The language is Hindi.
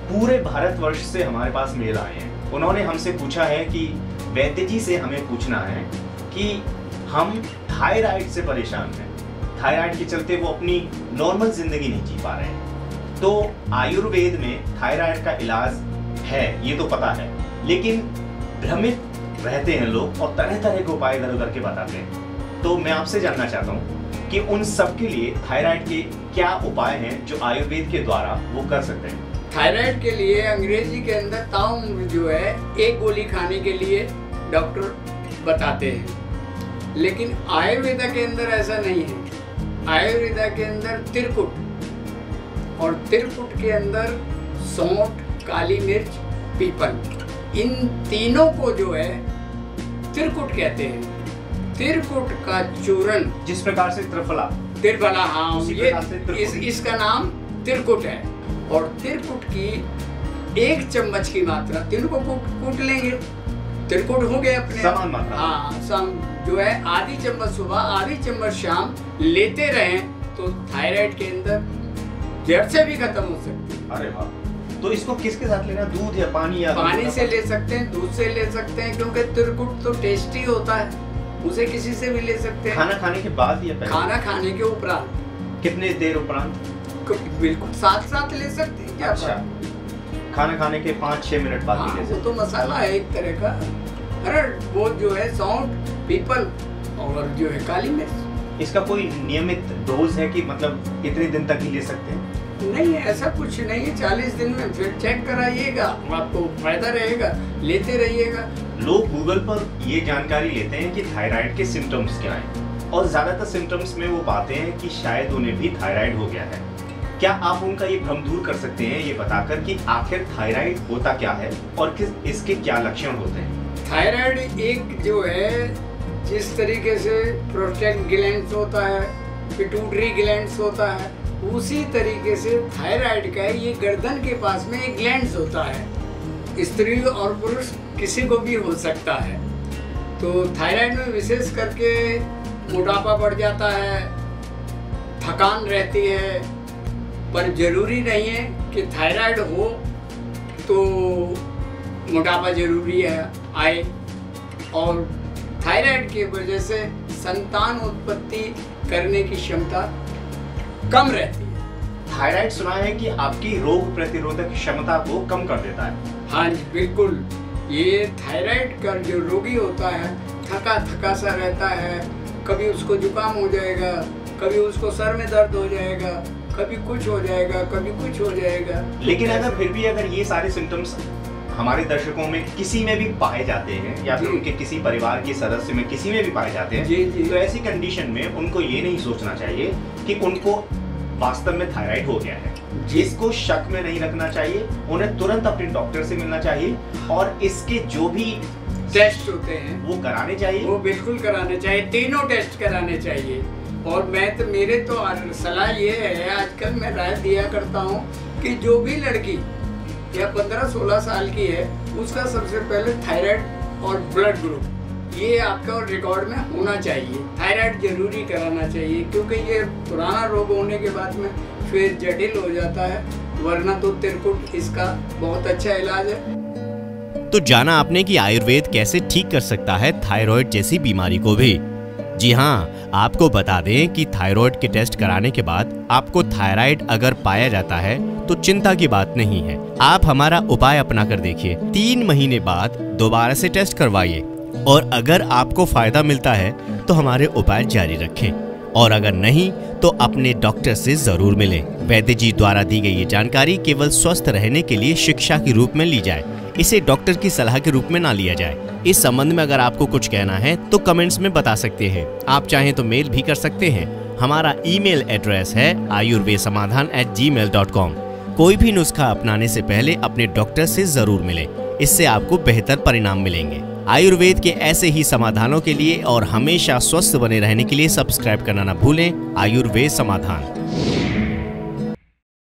पूरे भारतवर्ष से हमारे पास मेल आए हैं। उन्होंने हमसे पूछा है कि वैद्य जी से हमें पूछना है कि हम थायराइड से परेशान हैं, थायराइड के चलते वो अपनी नॉर्मल जिंदगी नहीं जी पा रहे हैं। तो आयुर्वेद में थायराइड का इलाज है ये तो पता है, लेकिन भ्रमित रहते हैं लोग और तरह तरह के उपाय इधर उधर के बताते हैं। तो मैं आपसे जानना चाहता हूँ कि उन सब के लिए थायराइड के क्या उपाय हैं जो आयुर्वेद के द्वारा वो कर सकते हैं। थायराइड के लिए अंग्रेजी के अंदर ताउम्र जो है एक गोली खाने के लिए डॉक्टर बताते हैं, लेकिन आयुर्वेदा के अंदर ऐसा नहीं है। आयुर्वेदा के अंदर त्रिकुट, और त्रिकुट के अंदर सौंठ, काली मिर्च, पीपल, इन तीनों को जो है त्रिकुट कहते हैं। त्रिकुट का चूर्ण, जिस प्रकार से त्रिफला, हाँ, इसका नाम त्रिकुट है। और त्रिकुट की 1 चम्मच की मात्रा, तीनों को कूट लेंगे, त्रिकुट हो गए अपने समान मात्रा। हाँ, जो है आधी चम्मच सुबह, आधी चम्मच शाम लेते रहें तो थायराइड के अंदर जड़ से भी खत्म हो सकती है। अरे वाह! तो इसको किसके साथ लेना, दूध या पानी? या पानी से ले सकते हैं, दूध से ले सकते हैं, क्योंकि त्रिकुट तो टेस्टी होता है, उसे किसी से भी ले सकते हैं। खाना खाने के बाद या पहले? खाना खाने के उपरांत। कितने देर उपरांत? बिल्कुल साथ साथ ले सकते हैं। क्या अच्छा, खाना खाने के 5-6 मिनट बाद हाँ, ले सकते हैं। वो तो मसाला है एक तरह का। अरे वो जो है सौंठ, पीपल और जो है काली मिर्च। इसका कोई नियमित डोज है कि मतलब इतने दिन तक ही ले सकते हैं? नहीं, ऐसा कुछ नहीं है। 40 दिन में फिर चेक कराइएगा, आपको फायदा रहेगा, लेते रहिएगा। लोग गूगल पर ये जानकारी लेते हैं कि थायराइड के सिम्टम्स क्या हैं, और ज्यादातर सिम्टम्स में वो पाते हैं कि शायद उन्हें भी थायराइड हो गया है। क्या आप उनका ये भ्रम दूर कर सकते हैं ये बताकर कि आखिर थायराइड होता क्या है और इसके क्या लक्षण होते हैं? थायराइड एक जो है, जिस तरीके से प्रोस्टेट ग्लैंड्स होता है, पिट्यूटरी ग्लैंड्स होता है, उसी तरीके से थायराइड का ये गर्दन के पास में एक ग्लैंड्स होता है। स्त्री और पुरुष किसी को भी हो सकता है। तो थायराइड में विशेष करके मोटापा बढ़ जाता है, थकान रहती है, पर जरूरी नहीं है कि थायराइड हो तो मोटापा जरूरी है आए। और थायराइड की वजह से संतान उत्पत्ति करने की क्षमता कम रहती है। थायराइड सुना है कि आपकी रोग प्रतिरोधक क्षमता को कम कर देता है। हाँ जी, बिल्कुल। ये थायराइड का जो रोगी होता है थका थका सा रहता है, कभी उसको जुकाम हो जाएगा, कभी उसको सर में दर्द हो जाएगा, कभी कुछ हो जाएगा, कभी कुछ हो जाएगा। लेकिन अगर ये सारे सिम्टम्स हमारे दर्शकों में किसी में भी पाए जाते हैं या फिर उनके किसी परिवार के सदस्य में किसी में भी पाए जाते हैं, जी। तो ऐसी कंडीशन में उनको ये नहीं सोचना चाहिए कि उनको वास्तव में थायराइड हो गया है। जिसको शक में नहीं रखना चाहिए, उन्हें तुरंत अपने डॉक्टर से मिलना चाहिए और इसके जो भी टेस्ट होते हैं वो कराने चाहिए। वो बिल्कुल कराने चाहिए, तीनों टेस्ट कराने चाहिए। और मेरे तो सलाह ये है, आजकल मैं राय दिया करता हूँ कि जो भी लड़की या 15-16 साल की है, उसका सबसे पहले थायराइड और ब्लड ग्रुप ये आपका रिकॉर्ड में होना चाहिए। थायराइड जरूरी कराना चाहिए, क्योंकि ये पुराना रोग होने के बाद में फिर जटिल हो जाता है, वरना तो त्रिकुट इसका बहुत अच्छा इलाज है। तो जाना आपने कि आयुर्वेद कैसे ठीक कर सकता है थायराइड जैसी बीमारी को भी। जी हाँ, आपको बता दें कि थायराइड के टेस्ट कराने के बाद आपको थायराइड अगर पाया जाता है तो चिंता की बात नहीं है। आप हमारा उपाय अपना कर देखिए, 3 महीने बाद दोबारा से टेस्ट करवाइए, और अगर आपको फायदा मिलता है तो हमारे उपाय जारी रखें, और अगर नहीं तो अपने डॉक्टर से जरूर मिलें। वैद्य जी द्वारा दी गई ये जानकारी केवल स्वस्थ रहने के लिए शिक्षा के रूप में ली जाए, इसे डॉक्टर की सलाह के रूप में ना लिया जाए। इस संबंध में अगर आपको कुछ कहना है तो कमेंट्स में बता सकते हैं। आप चाहें तो मेल भी कर सकते हैं। हमारा ईमेल एड्रेस है ayurvedsamaadhan@gmail.com। कोई भी नुस्खा अपनाने से पहले अपने डॉक्टर से जरूर मिलें, इससे आपको बेहतर परिणाम मिलेंगे। आयुर्वेद के ऐसे ही समाधानों के लिए और हमेशा स्वस्थ बने रहने के लिए सब्सक्राइब करना ना भूलें। आयुर्वेद समाधान।